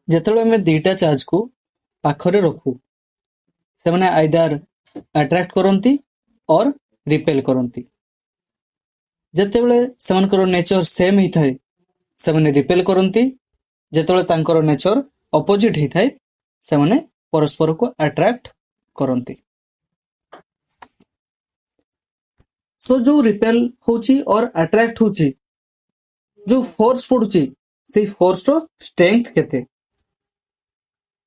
ଯେତେବେଳେ ଆମେ ଦୁଇଟା ଚାର୍ଜକୁ ପାଖରେ ରଖୁ ସେମାନେ ଆଇଦର ଆଟ୍ରାକ୍ଟ କରନ୍ତି ଅର୍ ରିପେଲ୍ କରନ୍ତି। ଯେତେବେଳେ ସେମାନଙ୍କର ନେଚର ସେମ୍ ହେଇଥାଏ ସେମାନେ ରିପେଲ୍ କରନ୍ତି, ଯେତେବେଳେ ତାଙ୍କର ନେଚର ଅପୋଜିଟ୍ ହେଇଥାଏ ସେମାନେ ପରସ୍ପରକୁ ଆଟ୍ରାକ୍ଟ କରନ୍ତି। ସୋ ଯୋଉ ରିପେଲ୍ ହଉଛି ଅର୍ ଆଟ୍ରାକ୍ଟ ହଉଛି, ଯୋଉ ଫୋର୍ସ ପଡୁଛି ସେଇ ଫୋର୍ସର ଷ୍ଟ୍ରେଂଥ କେତେ?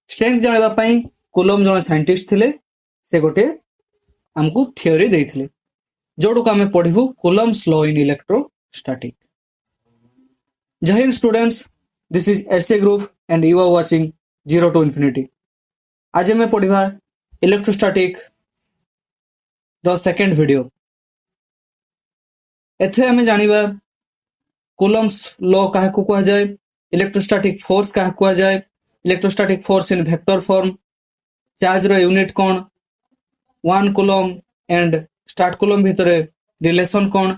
ଷ୍ଟ୍ରେଂଥ ଜାଣିବା ପାଇଁ କୁଲମ୍ ଜଣେ ସାଇଣ୍ଟିଷ୍ଟ ଥିଲେ, ସେ ଗୋଟେ ଆମକୁ ଥିଓରି ଦେଇଥିଲେ ଯୋଉଟାକୁ ଆମେ ପଢିବୁ coulomb's law in electrostatic. Jai Hind students, this is SA group and you are watching Zero to Infinity। आज ଆମେ ପଢିବା ଇଲେକ୍ଟ୍ରୋଷ୍ଟାଟିକ୍ ର ସେକେଣ୍ଡ ଭିଡିଓ। ଏଥିରେ ଆମେ ଜାଣିବା କୁଲମ୍ସ ଲ କାହାକୁ କୁହାଯାଏ, ଇଲେକ୍ଟ୍ରୋଷ୍ଟାଟିକ୍ ଫୋର୍ସ କାହାକୁ କୁହାଯାଏ, electrostatic force in vector form, ଚାର୍ଜର ୟୁନିଟ୍ କ'ଣ, 1 କୁଲମ୍ ଏଣ୍ଡ ଷ୍ଟାର୍ଟ କୁଲମ୍ ଭିତରେ ରିଲେସନ କ'ଣ,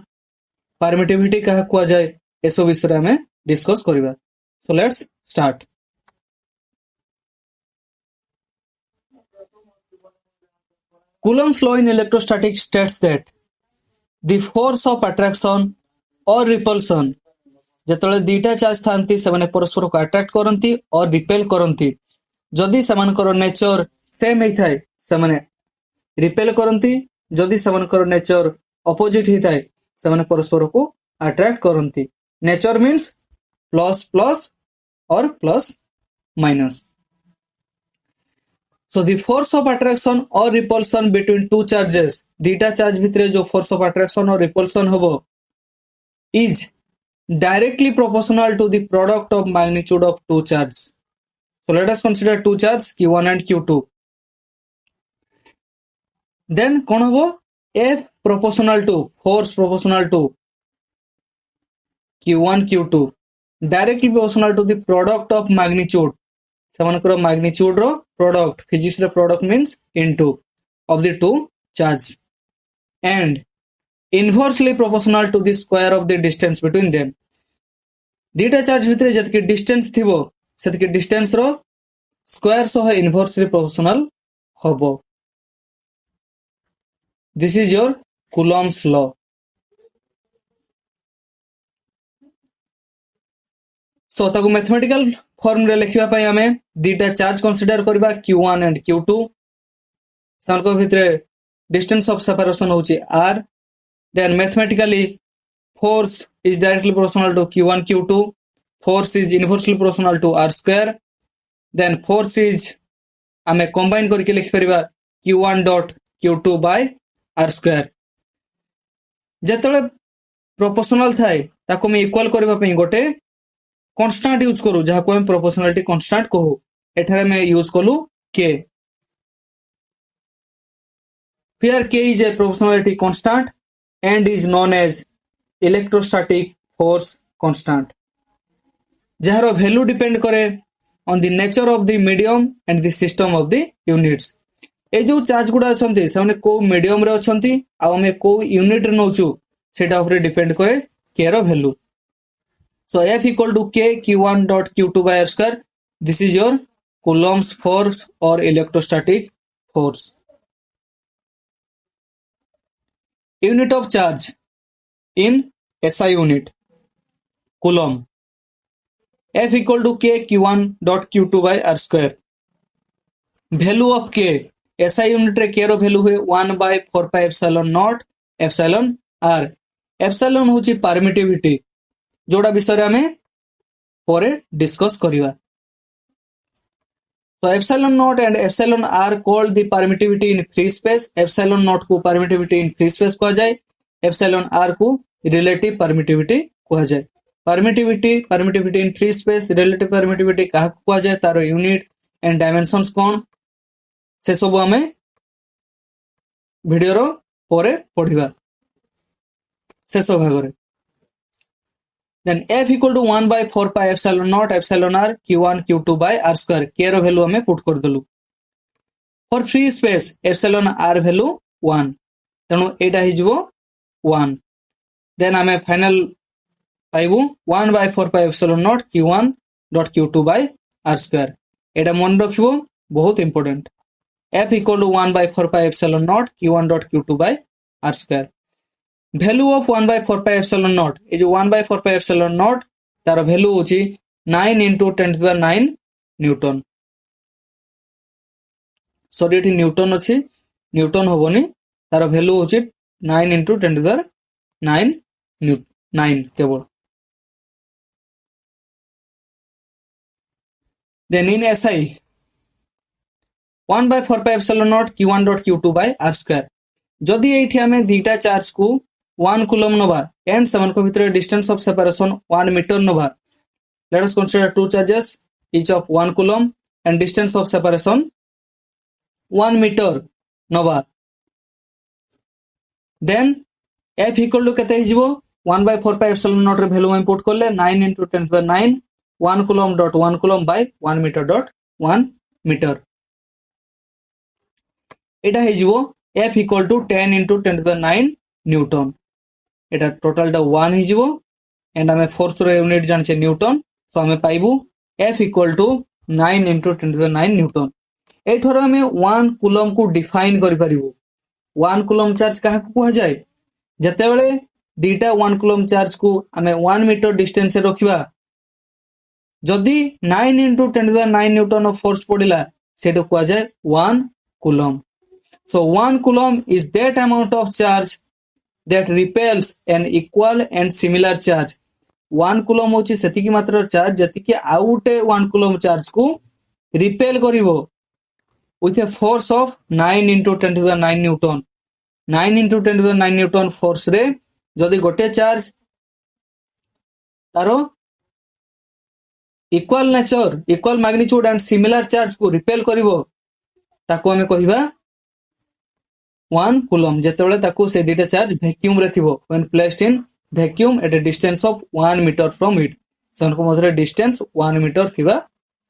ପାରମିଟିଭିଟି କାହାକୁ କୁହାଯାଏ, ଏସବୁ ବିଷୟରେ ଆମେ ଡିସ୍କସ୍ କରିବା। Show let's start. Coulomb's law in electrostatic states that the force of attraction or repulsion, ଯେତେବେଳେ ଦୁଇଟା ଚାର୍ଜ ଥାନ୍ତି ସେମାନେ ପରସ୍ପରକୁ ଆଟ୍ରାକ୍ଟ କରନ୍ତି or ରିପେଲ୍ କରନ୍ତି। ଯଦି ସେମାନଙ୍କର ନେଚର ସେମ୍ ହେଇଥାଏ ସେମାନେ ରିପେଲ୍ କରନ୍ତି, ଯଦି ସେମାନଙ୍କର ନେଚର ଅପୋଜିଟ୍ ହେଇଥାଏ ସେମାନେ ପରସ୍ପରକୁ ଆଟ୍ରାକ୍ଟ କରନ୍ତି। Nature means plus plus or plus minus. So the force of attraction or repulsion between two charges, दुईटा चार्ज भितरे जो force of attraction or repulsion होबो is directly proportional to the product of magnitude of two charges। So let us consider two charges Q1 and Q2। Then कौन होबो? F proportional to force proportional to Q1 Q2 directly proportional to the product of magnitude, ସେମାନଙ୍କର magnitude ର product, physics ର product means into of the two charges and inversely proportional to the square of the distance between them। ଦୁଇଟା charge ଭିତରେ ଯେତିକି distance ଥିବ ସେତିକି distance ର square ସହ inversely proportional ହବ। This is your Coulomb's law। सो ताकू मैथमेटिकल फॉर्म रे लिखिबा पई हमें दुईटा चार्ज कंसीडर करबा Q1 एंड Q2। सानको भितरे डिस्टेंस ऑफ सेपरेशन होची r। Then mathematically force is directly proportional to Q1 Q2, force is inversely proportional to r square. Then force is हमें कंबाइन करके लिखि परिबा Q1 dot Q2 by r square. जेतले proportional थाए ताको हम equal करबा पई गोटे कांस्टेंट यूज करू जहाँ को हम प्रोपोर्शनलिटी कांस्टेंट कहू। एठारे में यूज कलु k। Here k is a proportionality constant and is known as electrostatic force constant, जहार वैल्यू डिपेंड करे on the nature of the medium and the system of the units। ए जो charge गुडा अछंती सेमाने को medium रे अछंती आ हमें को unit रे नउचू सेटा ऊपर डिपेंड करे k रो value. So F equal to K Q1 dot Q2 by R square। This is your Coulomb's force or electrostatic force। Unit of charge in SI unit Coulomb। F equal to K Q1 dot Q2 by R square। Value of K SI unit रे K रो value हुए 1 by 4 pi epsilon naught epsilon R। epsilon होची permittivity जोड़ा विषय रे हमें परे discuss करिवा। So epsilon naught and epsilon r called the permittivity in free space। epsilon naught को permittivity in free space कहा जाए, epsilon r को relative permittivity कहा जाए। permittivity in free space, relative permittivity कहा कहा जाए, तारो यूनिट एंड डायमेंशंस कौन से सब हमें वीडियो रो परे पढ़िबा शेष भाग रे। Then F equal to 1 by 4 pi epsilon naught epsilon r Q1 Q2 by r square। K रो वैल्यू हमें पुट कर दलु। For free space epsilon r value 1, तेणु एटा हि जिवो 1। देन हमें फाइनल पाइबु 1 by 4 pi epsilon naught Q1 dot Q2 by r square एटा मन रखिबो बहुत important f equal to 1 by 4 pi epsilon naught q1 dot q2 by r square value of 1 by 4 pi epsilon naught ए जो 1 by 4 pi epsilon naught तार value होची 9 into 10 to the 9 Newton sorry एठी Newton अछि Newton होबोनी तार value होची 9 into 10 to the 9 9 केवल then in SI 1 by 4 pi epsilon naught q1 dot q2 by r square जदि एठी हमें दीटा चार्ज को 1 कूलम नबा एंड सेवन को भितर डिस्टेंस ऑफ सेपरेशन 1 मीटर नबा let us consider two charges each of 1 coulomb and distance of separation 1 meter नबा then f equal to केते हिजबो 1 by 4 pi epsilon naught रे वैल्यू हम पुट करले 9 into 10 to the 9 1 coulomb dot 1 coulomb by 1 meter dot 1 meter एटा हिजबो f equal to 10 into 10 to the 9 newton एटा total टा 1 हिजबो एंड हमें फोर्स रो यूनिट जानछे न्यूटन सो हमें पाइबो f equal to 9 into 10 to the 9 newton एठरो हमें 1 कूलम को डिफाइन करि परिबो 1 कूलम चार्ज काहा को कहा जाय जते बेले दीटा 1 कूलम चार्ज को हमें 1 मीटर डिस्टेंस से रखिबा जदि 9 into 10 to the 9 newton of force पडिला सेटो कहा जाय 1 coulomb so 1 coulomb is that amount of charge that repels an equal and similar charge 1 coulomb होची सेति की मात्रा चार्ज जति कि आउटे 1 coulomb चार्ज को repel करिवो with a force of 9 into 10 to the 9 newton 9 into 10 to the 9 newton force रे जदि गोटे charge taro equal nature equal magnitude and similar charge को रिपेल करिवो ताको हमें कहिबा 1 coulomb जेतेबेले ताको से दीटा चार्ज वैक्यूम रे थिबो when placed in vacuum at a distance of 1 meter from it seven को मधुर डिस्टेंस 1 मीटर थिबा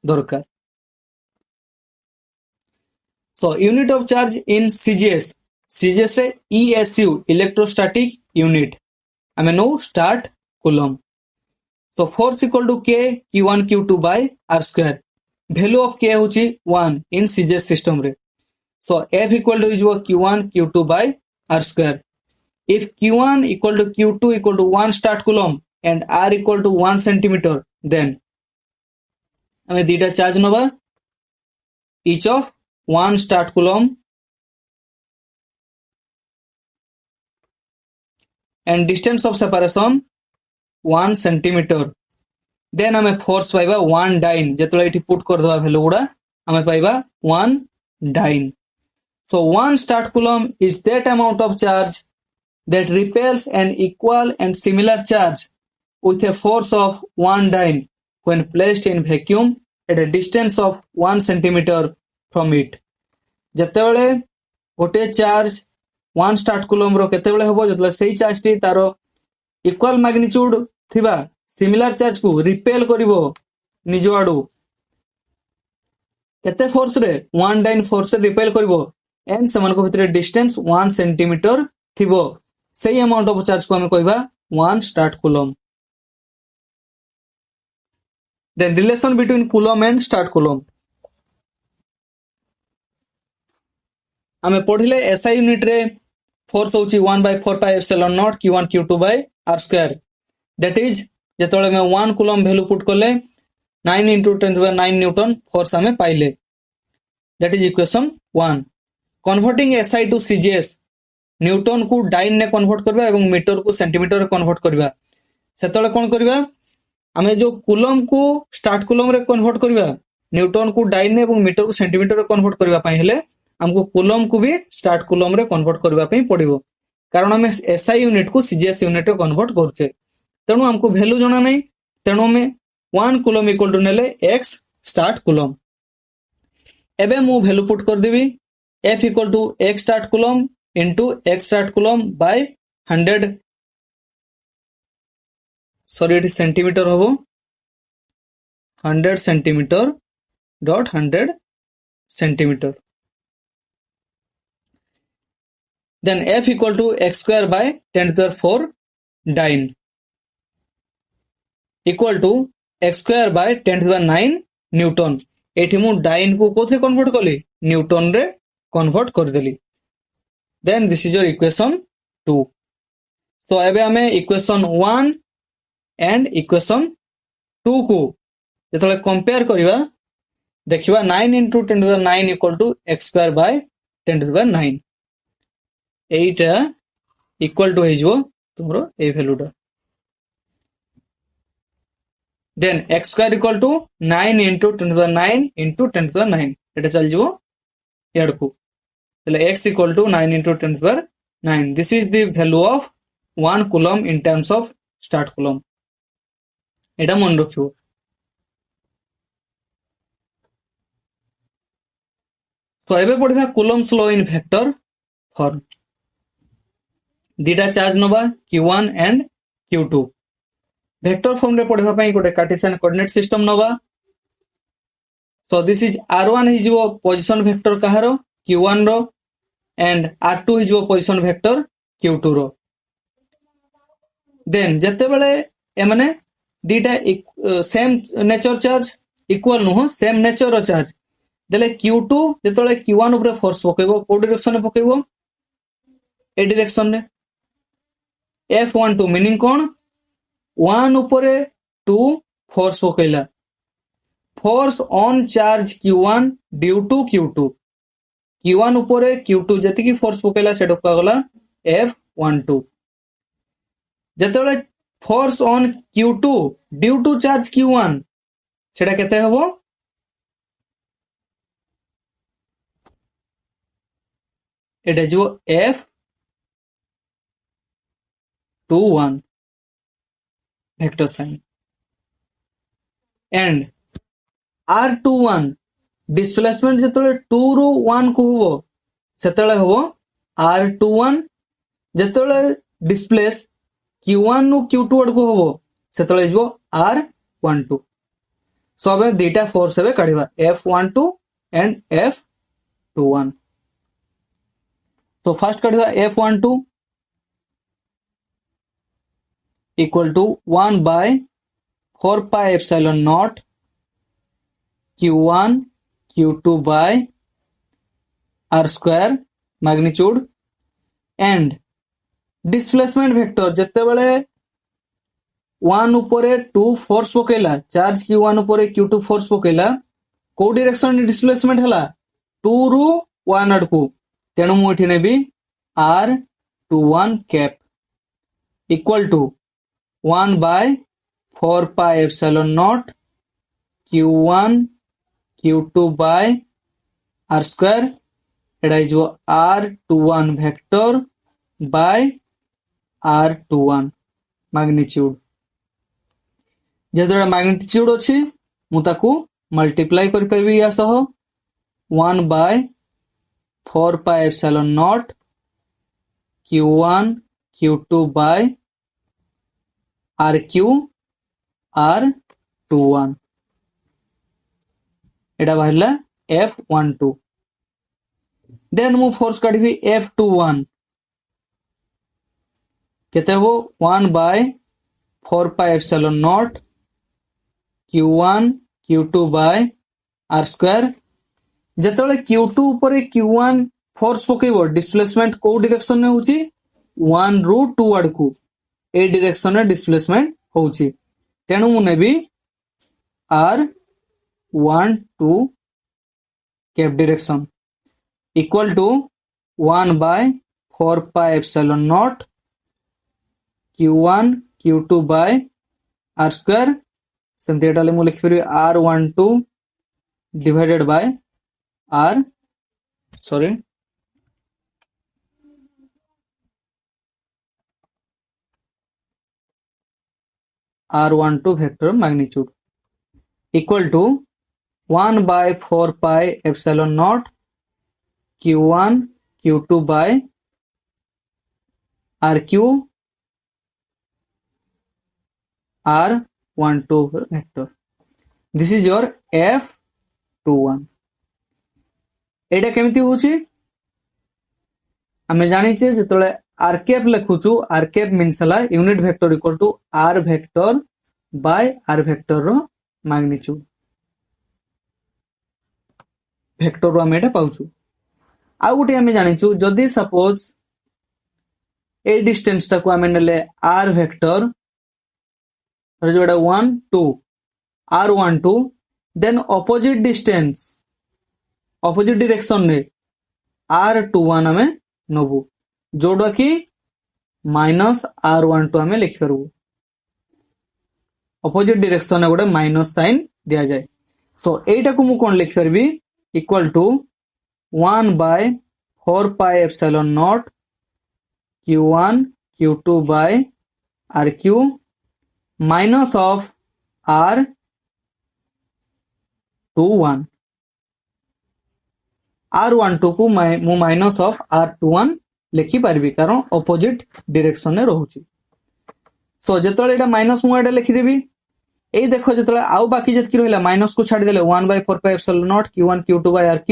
दरकार so unit of charge in CGS रे ESU electrostatic unit हमें know start coulomb so force equal to k q1 q2 by r square value of k होची 1 in CGS system रे so f equal to is q1 q2 by r square if q1 equal to q2 equal to 1 start coulomb and r equal to 1 centimeter then हमें दीटा charge नबा each of 1 start coulomb and distance of separation 1 centimeter then हमें force पाइबा 1 dine जेतला एठी put कर दवा value गुडा हमें पाइबा 1 dine so 1 start coulomb is that amount of charge that repels an equal and similar charge with a force of 1 dyne when placed in vacuum at a distance of 1 centimeter from it जेतेबेले गोटे charge 1 start coulomb रो केतेबेले होबो जतला सेही charge T तारो equal magnitude थिबा similar charge को repel करिवो निजो आडू केते force रे 1 dine force रे रिपेल करिवो एंड समान को भितर डिस्टेंस 1 सेंटीमीटर थिबो सेही अमाउंट ऑफ चार्ज को हमें कहबा 1 statcoulomb then relation between coulomb and statcoulomb हमें पढ़िले एसआई यूनिट रे फोर्स होची 1/4 पाई epsilon naught q1 q2 by r square that is जेतोले में 1 कूलम वैल्यू पुट करले 9 into 10 to the 9 newton force हमें पाइले that is equation 1 converting SI to CGS newton को डाइन ने कन्वर्ट करबा एवं मीटर को सेंटीमीटर रे कन्वर्ट करबा सेतले कोन करबा हमें जो कूलम को स्टार्ट कूलम रे कन्वर्ट करबा न्यूटन को डाइन ने एवं मीटर को सेंटीमीटर रे कन्वर्ट करबा पई हेले हमको कूलम को भी स्टार्ट कूलम रे कन्वर्ट करबा पई पड़िबो कारण हम एसआई यूनिट को सीजीएस यूनिट रे कन्वर्ट करछे तेणु हमको वैल्यू जाना नहीं तेणु में 1 कूलम इक्वल टू नेले x स्टार्ट कूलम एबे मु वैल्यू पुट कर देबी f equal to x star coulomb into x star coulomb by 100 sorry it centimetre होबो 100 centimetre dot 100 centimetre then f equal to x square by 10 to the 4 dyne equal to x square by 10 to the 9 newton एठी मु dyne को कोथे convert कली newton रे convert कर देली then this is your equation 2 तो एबे हमें इक्वेशन 1 एंड इक्वेशन 2 को जेतले कंपेयर करिवा देखिबा 9 into 10 to the 9 equal to x square by 10 to the 9 Etah equal to हेजो तुमरो ए वैल्यूटा then x square equal to 9 into 10 to the 9 into 10 to the 9 एटा चल जिवो याडकू तले x equal to 9 into 10 to the 9 this is the value of 1 coulomb in terms of start coulomb एटा मन रखियो तो एबे पढ़िबा coulomb's law in vector form दीटा charge नबा q1 and q2 vector form रे पढ़िबा पई गोटे कार्टेशियन कोऑर्डिनेट सिस्टम नबा so this is r1 is वो पोजीशन वेक्टर कहारो q1 रो एंड r2 इज वो पोजीशन वेक्टर q2 रो देन जते बेले ए माने दीटा सेम नेचर चार्ज इक्वल नो सेम नेचर रो चार्ज देले q2 जेतले q1 ऊपर फोर्स पकेबो को डायरेक्शन में पकेबो ए डायरेक्शन रे F12 मीनिंग कोन 1 ऊपर 2 फोर्स पकेला force on charge q1 due to q2 q1 ऊपर q2 जति की फोर्स पकेला सेटा को गला F12 जेतले force on q2 due to charge q1 सेटा केते हबो एटा जो F21 vector sign and R21 displacement जेतले 2 रो 1 को होबो सेतले होबो R21 जेतले डिस्प्लेस q1 नु q2 अड को होबो सेतले जो R12 सब डेटा फोर्स हेबे काढिबा F12 एंड F21 तो first काढिबा F12 equal to 1 by 4 pi epsilon naught q1 q2 by r square magnitude and displacement vector जत्ते बेले 1 ऊपर 2 फोर्स पकेला चार्ज q1 ऊपर q2 फोर्स पकेला को डायरेक्शन डिस्प्लेसमेंट हला 2 रु 1 अडकू तेणु मु एठी नेबी r21 cap equal to 1 by 4 pi epsilon naught q1 q2 by r square एटा is r21 vector by r21 magnitude जेतरा मैग्नीट्यूड अछि मु ताकू मल्टीप्लाई करि परबी या सह 1 by 4 pi epsilon naught q1 q2 by rq r21 Etah बाहरला F12 then मु फोर्स काढबी F21 केते हो 1 by 4 pi epsilon naught q1 q2 by r square जेतले q2 ऊपर q1 फोर्स पकेबो डिस्प्लेसमेंट को डायरेक्शन ने होची 1 रू 2 अडकू ए डायरेक्शन रे डिस्प्लेसमेंट होची तेणु मु नेबी r12 cap direction equal to 1 by 4 pi epsilon naught q1 q2 by r square सेमते एटाले मु लिखि परबी r12 divided by r12 vector magnitude equal to 1 by 4 pi epsilon naught q1 q2 by rq r12 vector. This is your F21. एटा केमिति होची हमें जानि छे जेतले r cap लिखुछु r कैप मींस हला unit vector equal to r vector by r vector रो magnitude vector ରୁ ଆମେ ଏଟା ପାଉଛୁ। ଆଉ ଗୋଟେ ଆମେ ଜାଣିଛୁ ଯଦି ସପୋଜ এই ডিস্টেন্স টাକୁ ଆମେ ନେଲେ r ভেক্টর ଯୋଉଟା 1 2 r12 then opposite distance opposite direction रे r21 आमे नबु जोडा कि -r12 आमे लिख परबु ऑपोजिट डायरेक्शन रे गोटे माइनस साइन दिया जाए। सो एटा को मु कोन लिख परबी equal to 1/4 pi epsilon naught q1 q2 by rq minus of r21 r12 को मु माइनस ऑफ r21 लिखि पारबी कारण ऑपोजिट डायरेक्शन रे रहउची। सो जेतले एटा माइनस मु एटा लिखि देबी एई देखो जेतले आउ बाकी जतकी रहला माइनस को छाडी देले 1/4 पाई epsilon naught q1 q2 by rq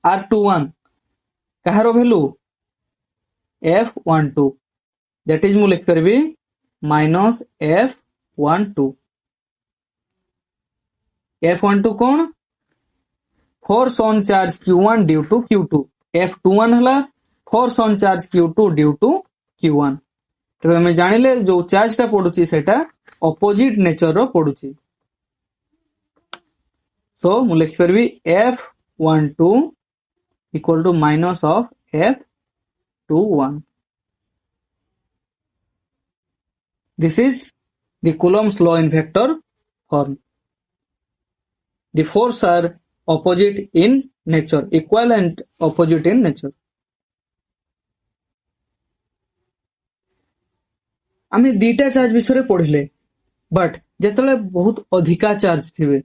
r21 कहारो वैल्यू f12 दैट इज मु लिख करबी माइनस f12 f12 कौन force on charge q1 due to q2 f21 हला force on charge q2 due to q1 तो हमें जानिले जो चार्ज टा पडुची सेटा ऑपोजिट नेचर रो पडुची। सो मु लिख करबी f12 equal to minus of f21। This is the Coulomb's law in vector form. The forces are opposite in nature, equal and opposite in nature. आमे दीटा charge विषय रे पढिले बट जेतले बहुत अधिका चार्ज थिबे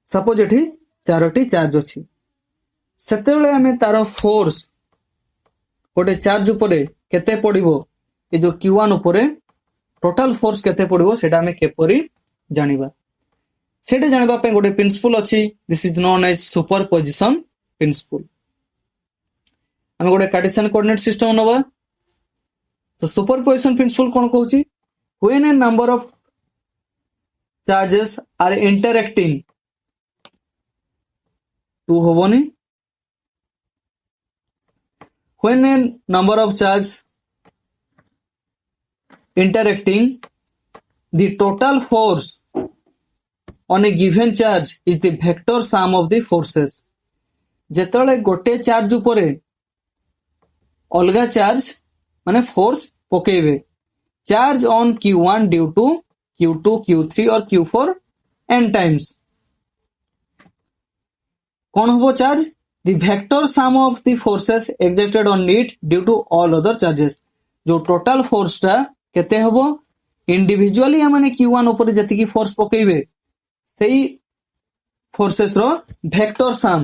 सपोज एठी Charoti charge अछि सेतेले आमे तारो फोर्स गोटे charge उपरे केते पडिबो ए जो q1 उपरे टोटल फोर्स केते पडिबो सेटा हमें केपरी जानिबा सेटा जानिबा पे गोटे प्रिंसिपल अछि this is known as superposition principle. हम गोटे कार्टेशियन कोऑर्डिनेट सिस्टम नबा तो सुपरपोजिशन प्रिंसिपल कोन कहउची when a number of charges are interacting टू होबोनी when a number of charge interacting the total force on a given charge is the vector sum of the forces। जेतले गोटे charge उपरे अलगा चार्ज माने force पकेबे charge on q1 due to q2 q3 और q4 n times कौन होबो charge the vector sum of the forces exerted on it due to all other charges। जो टोटल फोर्स टा केते हबो इंडिविजुअली माने q1 ऊपर जति की फोर्स पकेबे सेही फोर्सेस रो वेक्टर सम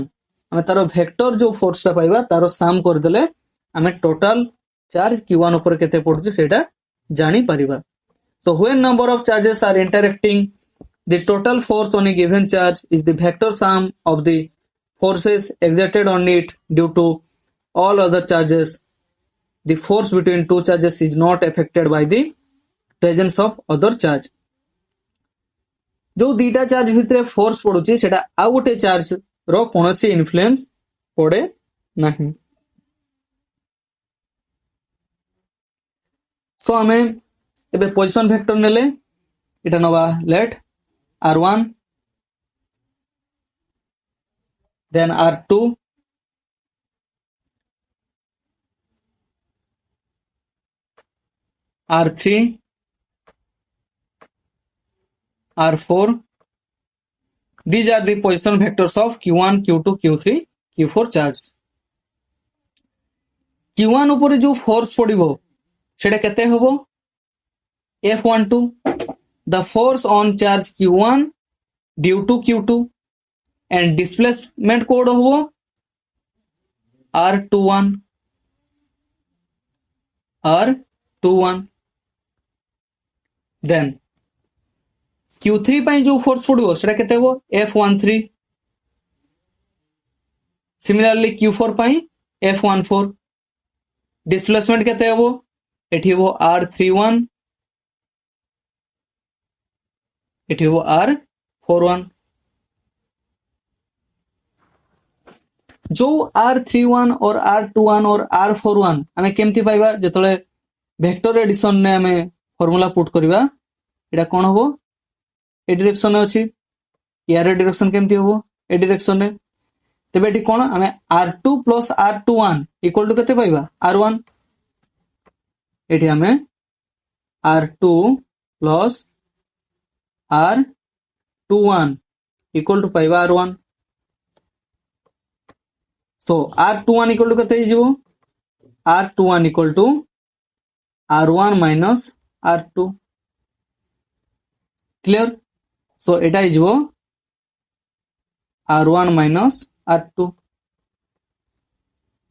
हमें तारो वेक्टर जो फोर्स ता पाइबा तारो सम कर देले हमें टोटल चार्ज q1 ऊपर केते पडुची सेटा जानि परिबा। So when number of charges are interacting the total force on a given charge is the vector sum of the forces exerted on it due to all other charges। The force between two charges is not affected by the presence of other charge। जो दीटा charge भितरे force पडुची सेटा आ गोटे charge रो कोनोसी influence पड़े नाही। सो हमें एबे position vector नेले एटा नवा let r1 then r2 r3 r4 these are the position vectors of q1 q2 q3 q4 charge। q1 ऊपर जो फोर्स पड़िबो सेटा केते होबो f12 the force on charge q1 due to q2 and displacement code होबो r21 then q3 ପାଇଁ जो force पड़िबो सेटा केते हो f13 सिमिलरली q4 ପାଇଁ f14 डिस्प्लेसमेंट केते हो एठी हो r31 एठी हो r41 जो R31 और R21 और R41 आमे केमती पाइबा जेतले वेक्टर एडिशन ने आमे फार्मूला पुट करबा एटा कोन होबो ए डायरेक्शन में अछि यार डायरेक्शन केमती होबो ए डायरेक्शन में तबे एटी कोन आमे R2 plus R21 equal to केते पाइबा R1 एटी आमे R2 plus R21 equal to पाइबा R1 so R21 equal to केते हिजबो R21 equal to R1 minus R2 clear so एटा हिजबो R1 माइनस R2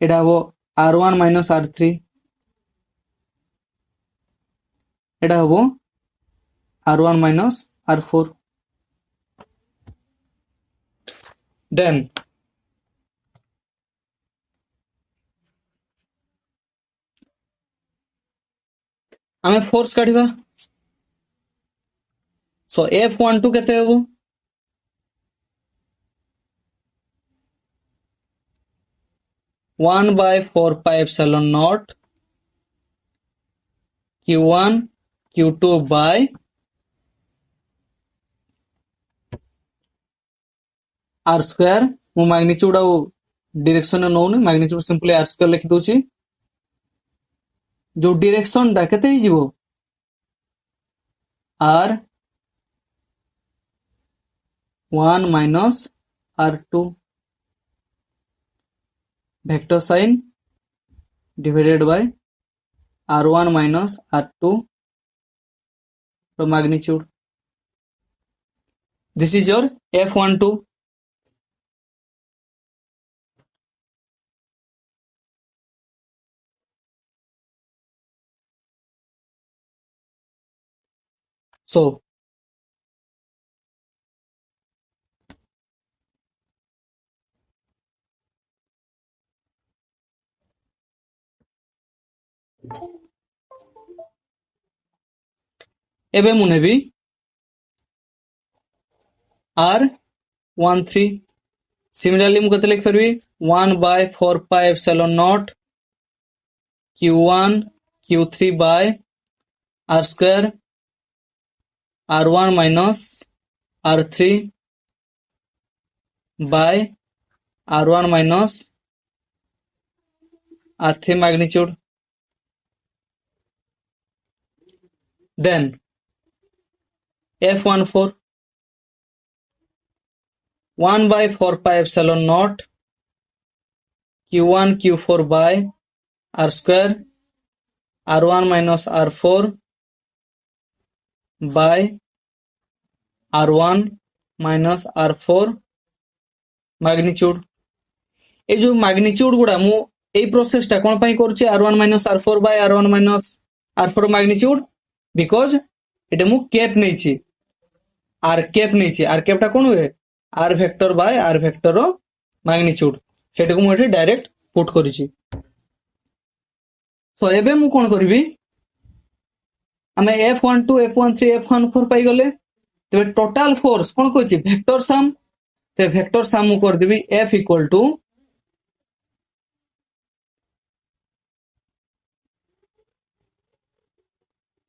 एटा हो R1 माइनस R3 एटा हो R1 माइनस R4 देन आमे फोर्स काढिबा सो F12 केते हो 1/4 pi epsilon naught Q1 Q2 by R square मु मैग्नीट्यूड आ डायरेक्शन नौनी मैग्नीट्यूड सिंपली R square लिखि दोची जो डायरेक्शन डा केते ही जीवो R1 minus R2 vector sign divided by R1 minus R2 the magnitude. This is your F12. So एबे मु नेबी R13 सिमिलरली मु कते लिख परबी 1/4 pi epsilon naught Q1 Q3 by R square R1 minus R3 by R1 minus R3 magnitude. Then F14 1/4 pi epsilon naught Q1 Q4 by R square R1 minus R4 by R1 minus R4 magnitude. ए जो magnitude गुडा मु a process टा कोन पई करूची R1 minus R4 by R1 minus R4 magnitude because एटे मु cap नै छी R cap नै छी R कैप टा कोन हुए R vector by R vector रो मैग्नीट्यूड सेटा को मु एटे डायरेक्ट पुट करिची सो एबे मु कोन करबी हमें F12 F13 F14 पाई गले तबे टोटल फोर्स कोन कहछि वेक्टर सम ते वेक्टर सम मु कर देबी F इक्वल टू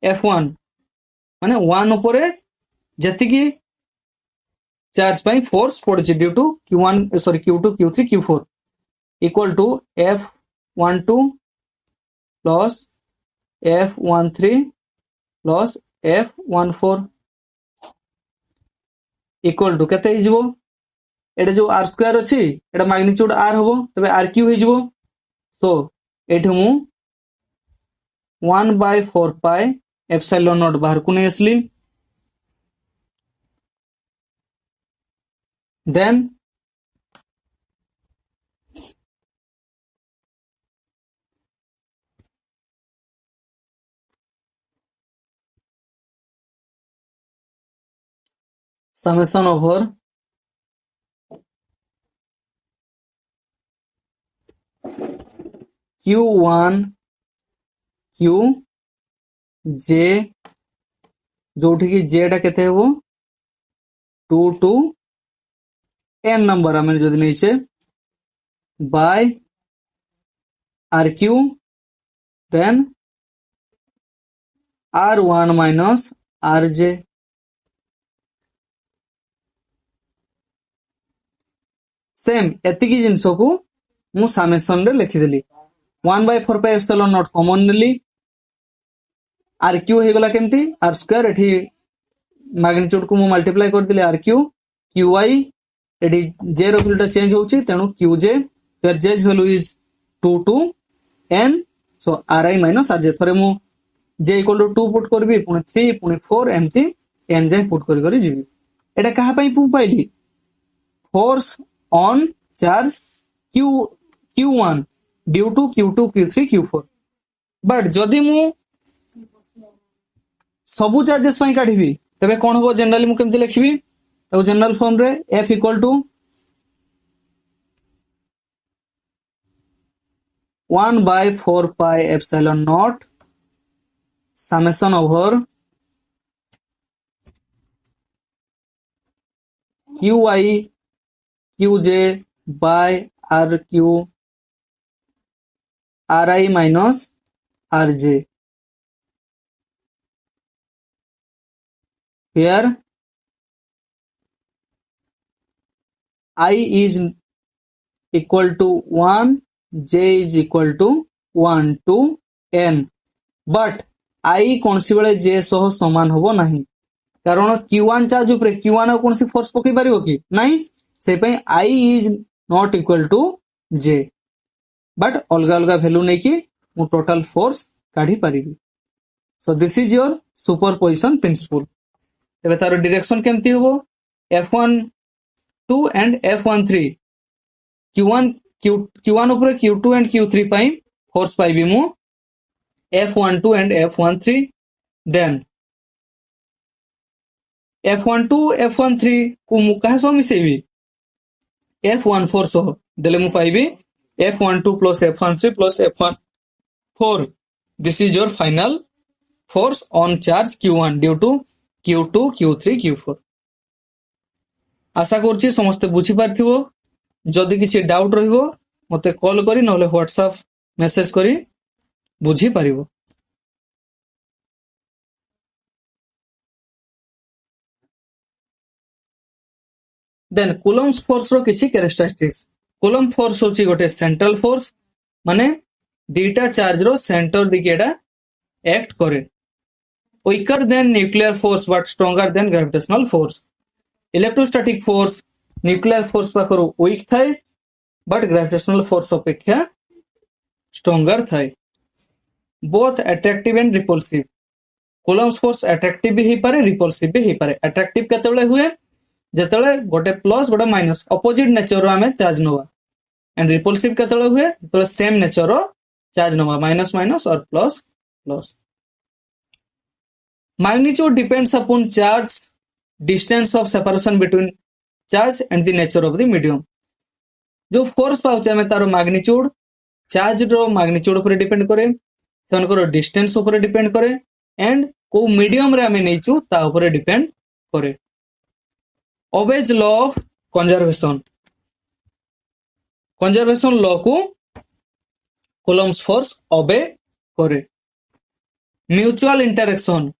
F1 माने 1 ऊपर जति की चार्ज पाई फोर्स पड़छि due to Q1 sorry Q2 Q3 Q4 equal to F12 plus F13 plus F14 equal to केते हिजबो एटा जो R स्क्वायर अछि एटा मैग्नीट्यूड R होबो तबे R क्यूब हिजबो सो एठी मु 1/4 pi epsilon naught बाहर को नै असली then summation over Q1 Q J जोठी की J टा केते हो 2 to n नंबर आमे जदि नै छे by rq, then r1 minus rj. Same एतिकी जिनस को मु समेशन रे लिखिदेली 1/4 पाई एप्सिलॉन नॉट कॉमन नेली आर क्यू हे गला केमती आर स्क्वायर एठी मैग्नीट्यूड को मु मल्टीप्लाई कर दिले आर क्यू क्यू आई एठी जे रो वैल्यूटा चेंज होची तेनु q j where j value is 2 to n so r i minus r j थरे मु जे इक्वल टू 2 पुट करबी पुनी 3 पुनी 4 एमती n जे पुट करी करी जिबी एटा कहा पई पु पाइली force on charge q1 due to q2 q3 q4 but जदि मु सबु चार्जेस पई काढिबी तबे कोन हो जनरली मु केमति लिखिबी तो जनरल फॉर्म रे f equal to 1/4 pi epsilon naught summation over qi qj by rq ri minus rj, where I is equal to 1, j is equal to 1 to n, but I कौन सी बेले j सह समान होबो नहीं कारण q1 charge ऊपर q1 कौन सी force पकई पारिबो कि नहीं से पई I is not equal to j, but अलगा अलगा वैल्यू नै कि मु टोटल फोर्स काढी पारिबी. So this is your superposition principle. तबे तार डायरेक्शन केमती होबो f12 एंड f13 q1 ऊपर q2 एंड q3 पई फोर्स पाइबी मु f12 and f13, then f12 f13 को मु कहा सो मिसेबी f14 सो देले मु पाइबी f12 plus f13 plus f14. This is your final force on charge q1 due to q2 q3 q4. आशा करछि समस्त बुझी पारथिबो. जदि किसी डाउट रहिबो मते कॉल करी नले व्हाट्सएप मेसेज करी बुझी पारिबो. देन कूलम्स फोर्स रो किछि कैरेक्टरिस्टिक्स. कूलम फोर्स होची गोटे सेंट्रल फोर्स माने दीटा चार्ज रो सेंटर दिकेडा एक्ट करे. Weaker than nuclear force but stronger than gravitational force. Electrostatic force nuclear force पाखरो वीक थाए बट ग्रेविटेशनल फोर्स अपेक्षा स्ट्रॉन्गर थाए. Both attractive and repulsive. Coulomb's force attractive भी ही पारे रिपल्सिव भी ही पारे. अट्रैक्टिव केतेबेले हुए जेतेबेले गोटे प्लस गोटे माइनस अपोजिट नेचर रो हमें चार्ज नवा एंड रिपल्सिव केतेबेले हुए जेतेबेले सेम नेचर रो चार्ज नवा माइनस माइनस और plus plus. Magnitude depends upon charge distance of separation between charge and the nature of the medium. जो फोर्स पाउचे हमें तारो मैग्नीट्यूड चार्ज रो magnitude ऊपर depend करे तनकर डिस्टेंस ऊपर डिपेंड करे एंड को मीडियम रे हमें नेचू ता ऊपर डिपेंड करे. Obeys law of conservation. Conservation law को कूलम्स फोर्स ओबे करे. म्यूचुअल इंटरेक्शन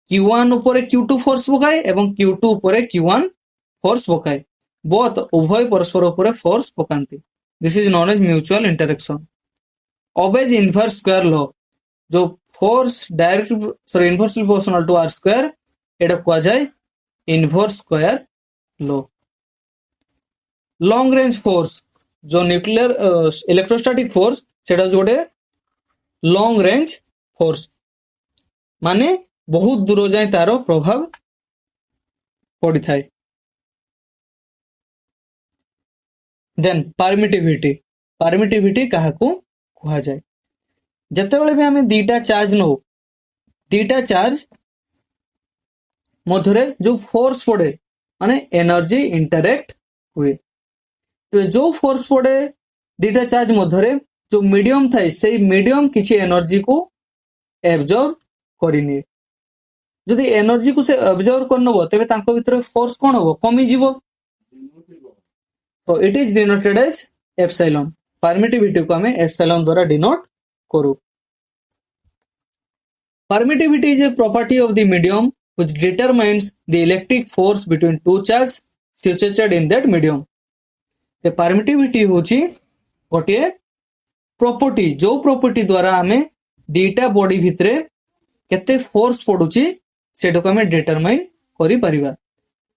q1 ऊपर q2 फोर्स पकाए एवं q2 ऊपर q1 फोर्स पकाए. बोथ उभय परस्पर ऊपर फोर्स पकांती. This is known as mutual interaction. Obeys inverse square law जो force direct inversely proportional to r square एटा को जाय inverse square law. Long range force जो न्यूक्लियर इलेक्ट्रोस्टैटिक फोर्स सेटा जोडे लॉन्ग रेंज फोर्स माने बहुत दूर जाए तारो प्रभाव पड़ी थाए. Then permittivity. परमिटिविटी काहाकू कहा जाए जतेबेले भी हमें दीटा चार्ज नो दीटा चार्ज मधुरे जो फोर्स पड़े माने एनर्जी इंटरेक्ट हुए. तो जो फोर्स पड़े दीटा चार्ज मधुरे जो मीडियम थाए से मीडियम किसी एनर्जी को एब्जॉर्ब करिने. जदि एनर्जी को से एब्जॉर्ब करनबो तबे तांको भितर फोर्स कोन होबो कमी जीवो. So it is denoted as epsilon permittivity को हमें एप्सिलॉन द्वारा डिनोट करू permittivity is a property of the medium which determines the electric force between two charge situated in that medium ते परमिटिविटी होची गोटे प्रॉपर्टी जो प्रॉपर्टी द्वारा हमें दीटा बॉडी भितरे केते फोर्स पडुची सेटो को हमें डिटरमाइन करि परिबा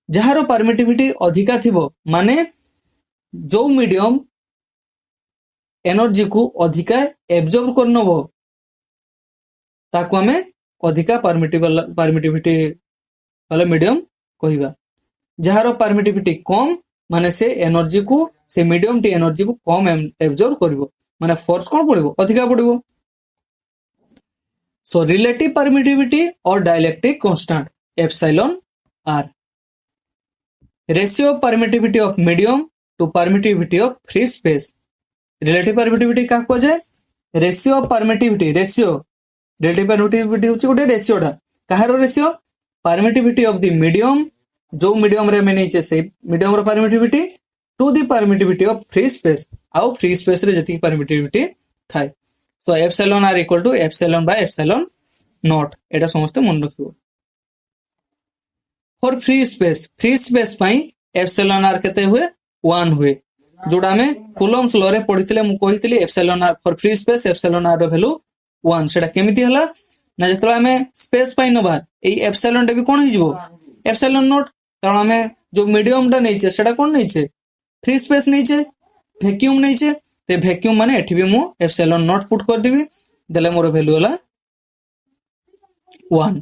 जहार परमिटिविटी अधिका थिबो माने जो मीडियम एनर्जी को अधिका एब्जॉर्ब करनबो ताको हमें अधिका परमिटिविटी वाला मीडियम कहिबा जहार परमिटिविटी कम माने से एनर्जी को से मीडियम टी एनर्जी को कम एब्जॉर्ब करिवो माने फोर्स कोन पड़िवो अधिका पड़िवो so relative permittivity or dielectric constant epsilon r ratio of permittivity of medium to permittivity of free space relative permittivity का को जाय ratio of permittivity ratio relative permittivity होची गोटे रेशियोटा काहारो ratio permittivity of the medium जो medium रे में नीचे से मीडियम रो permittivity to the permittivity of free space आउ फ्री स्पेस रे जति परमिटिविटी थाय so epsilon r equal to epsilon by epsilon not एटा समस्त मन रखिबो फॉर फ्री स्पेस पई एप्सिलॉन आर केते हुए 1 हुए जोड़ा में कूलम्स लॉ रे पढितले मु कहितली epsilon r for free space epsilon r रो वैल्यू 1 सेटा केमिति हला ना जतरा हमें स्पेस पाई नबा ए एप्सिलॉन डे भी कोन हिजबो एप्सिलॉन नॉट कारण हमें जो मीडियम टा नैचे सेटा कोन नैचे फ्री स्पेस नैचे वैक्यूम नैचे ते वैक्यूम माने एठी भी मु एप्सिलॉन नॉट पुट कर देबी देले मोर वैल्यू हला 1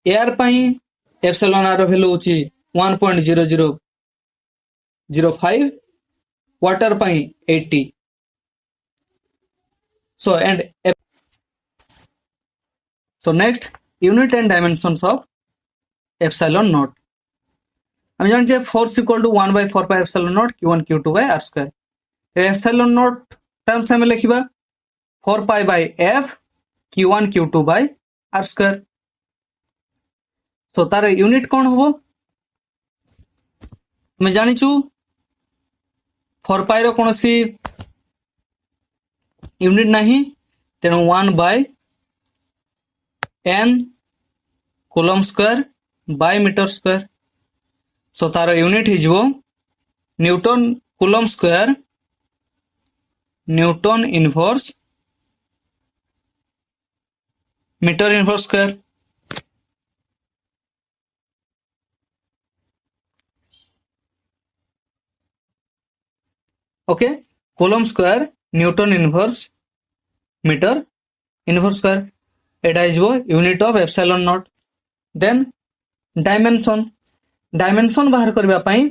एयर पई एप्सिलॉन आर रो वैल्यू होची 1.0005 वाटर पई 80 so next unit and dimensions of epsilon naught हम जानते हैं force equal to 1/4 pi epsilon naught q1 q2 by r square epsilon naught terms में लिखिबा 4 pi by f q1 q2 by r square so तार unit कौन होबो मैं जानि छु 4 पाई रो कोनसी यूनिट नहीं तेणु 1 by n coulomb square by metre square so तार यूनिट हिजबो newton coulomb square newton inverse metre inverse square okay coulomb square newton inverse metre inverse square एटा हिजबो unit of epsilon naught then dimension बाहर करबा पई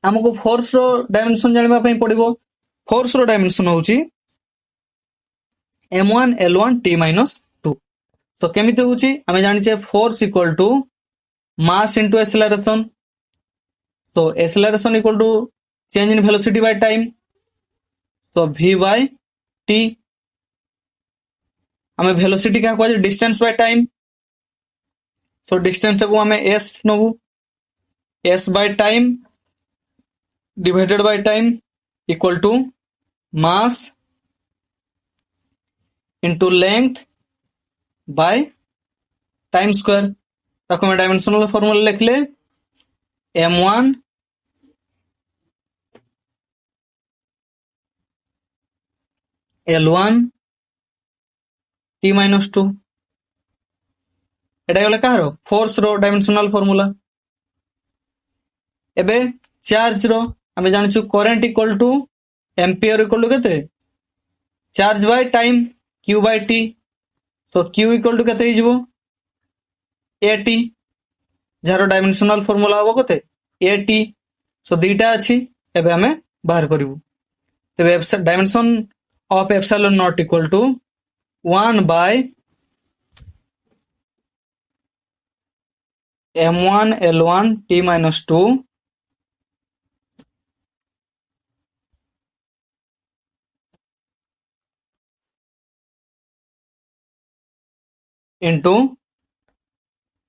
हमको force रो dimension जानबा पई पड़िबो फोर्स रो डायमेंशन होची m1 l1 t - 2 सो केमिति होची हमें जानि छे force equal to mass into acceleration so acceleration equal to change in velocity by time तो v बाय t हमें वेलोसिटी क्या कहै distance by time so distance को हमें s नबु s by time divided by time equal to mass into length by time square ताको मैं dimensional formula लिख ले m1 l1 t - 2 एटा गले कहारो फोर्स रो डायमेंशनल फार्मूला एबे चार्ज रो हमें जानिछु current equal to ampere equal to केते charge by time q by t so q equal to केते हिजबो at जारो डायमेंशनल फार्मूला होबो केते at सो दीटा अछि एबे हमें बाहर करिवो तबे dimension of epsilon naught equal to 1 by m1 l1 t - 2 into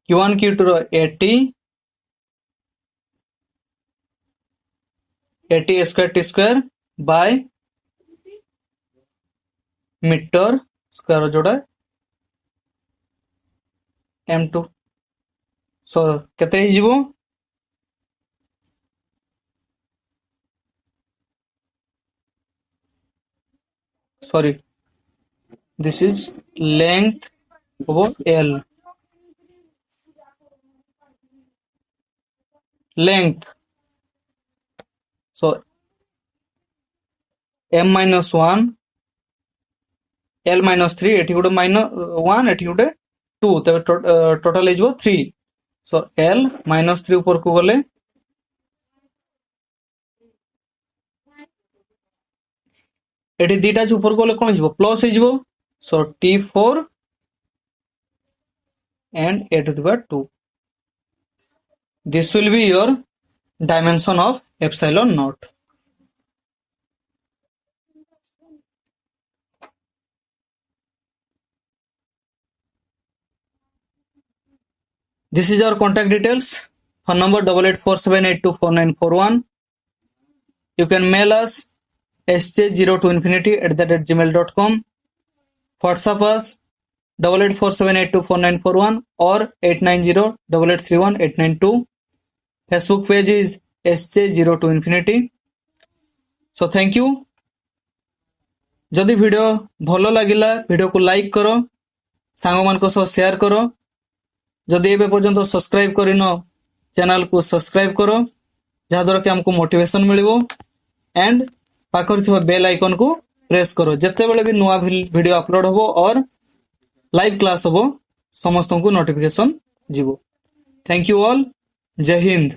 q1 q2 rho 80 80 square T square by metre square जोड़ा m2 सो केते ही जीवो sorry this is length over L length so m minus 1 L minus 3 एठी गुटे minus 1 एठी गुटे 2 तबे total हे जो 3 so L minus 3 ऊपर को गले एठी दीटा ऊपर को गले कोन जीवो प्लस हे जीवो so T4 and a to the power 2 this will be your dimension of epsilon naught this is our contact details phone number 8847824941 you can mail us sj0toinfinity@gmail.com WhatsApp us 8847824941 or 8908831892 Facebook page is sj0toinfinity so thank you जदि video भलो लागिला video को like करो सांग मान को share करो जदि एबे पर्यंत सब्सक्राइब करिनो चैनल को सब्सक्राइब करो जहा द्वारा कि हमको मोटिवेशन मिलिबो एंड पाखर थिबा बेल आइकन को प्रेस करो जते बेले भी नुवा वीडियो अपलोड होबो और लाइव क्लास होबो समस्त को नोटिफिकेशन जीवो थैंक यू ऑल जय हिंद।